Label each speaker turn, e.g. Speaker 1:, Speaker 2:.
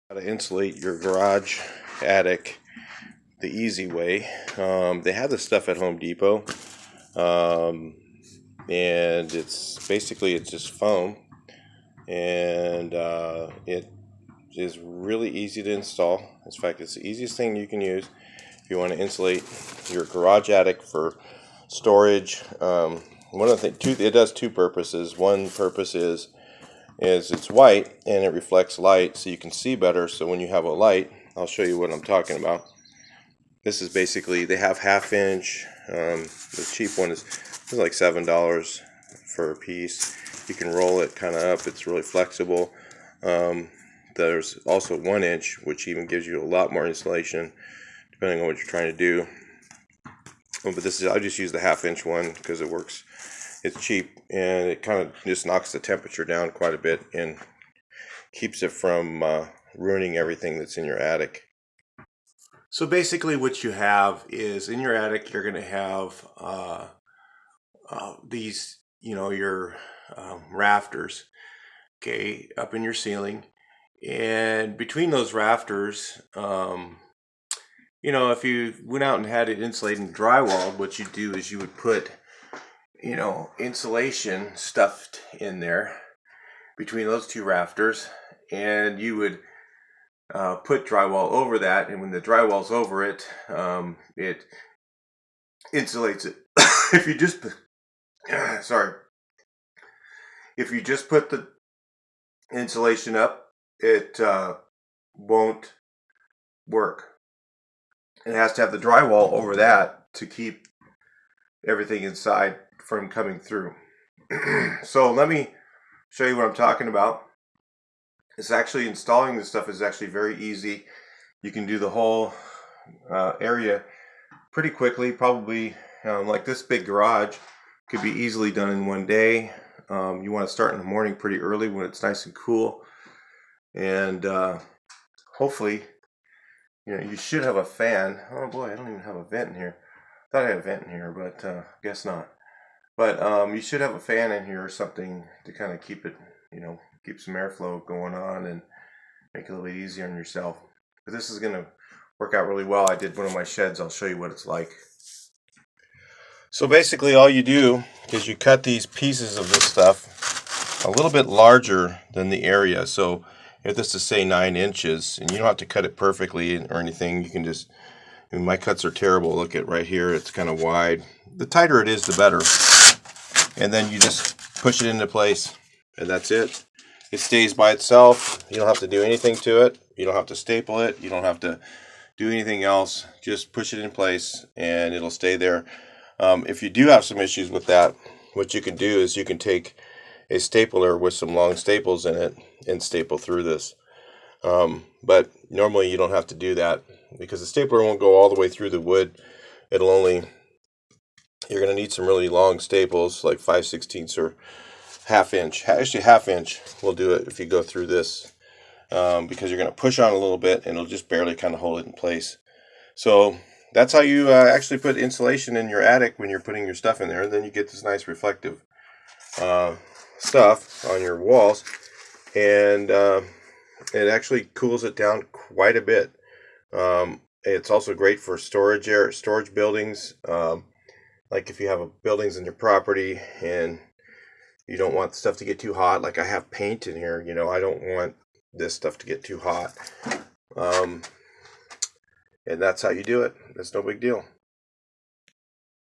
Speaker 1: How to insulate your garage, attic the easy way. They have this stuff at Home Depot, and it's just foam, and it is really easy to install. In fact, it's the easiest thing you can use if you want to insulate your garage, attic for storage. One of the things, it does two purposes. One purpose is it's white and it reflects light so you can see better. So when you have a light, I'll show you what I'm talking about. This is basically, they have 1/2 inch. The cheap one is like $7 for a piece. You can roll it kind of up. It's really flexible. There's also 1 inch, which even gives you a lot more insulation depending on what you're trying to do. But this is, I just use the 1/2 inch one because it works. It's cheap and it kind of just knocks the temperature down quite a bit and keeps it from ruining everything that's in your attic. So basically what you have is in your attic you're going to have these, your rafters, okay, up in your ceiling. And between those rafters, if you went out and had it insulated and drywalled, what you do is you would put insulation stuffed in there between those two rafters, and you would put drywall over that, and when the drywall's over it, it insulates it. If you just if you just put the insulation up, it won't work. It has to have the drywall over that to keep everything inside from coming through. So let me show you what I'm talking about. It's actually, installing this stuff is actually very easy. You can do the whole area pretty quickly. Probably like this big garage could be easily done in one day. You want to start in the morning pretty early when it's nice and cool, and hopefully you should have a fan. Oh boy, I don't even have a vent in here. Thought I had a vent in here, but guess not. But you should have a fan in here or something to kind of keep it, keep some airflow going on and make it a little bit easier on yourself. But this is going to work out really well. I did one of my sheds. I'll show you what it's like. So basically all you do is you cut these pieces of this stuff a little bit larger than the area. So if this is, say, 9 inches, and you don't have to cut it perfectly or anything, you can just, my cuts are terrible. Look at right here, it's kind of wide. The tighter it is, the better. And then you just push it into place, and that's it. It stays by itself. You don't have to do anything to it. You don't have to staple it. You don't have to do anything else. Just push it in place, and it'll stay there. If you do have some issues with that, what you can do is you can take a stapler with some long staples in it and staple through this. But normally you don't have to do that because the stapler won't go all the way through the wood. It'll only, you're going to need some really long staples, like 5/16 or 1/2 inch. Actually 1/2 inch will do it if you go through this, because you're going to push on a little bit and it'll just barely kind of hold it in place. So that's how you actually put insulation in your attic when you're putting your stuff in there, and then you get this nice reflective stuff on your walls, and it actually cools it down quite a bit. It's also great for storage buildings, like if you have buildings in your property and you don't want stuff to get too hot. Like I have paint in here, I don't want this stuff to get too hot, and that's how you do it. That's no big deal.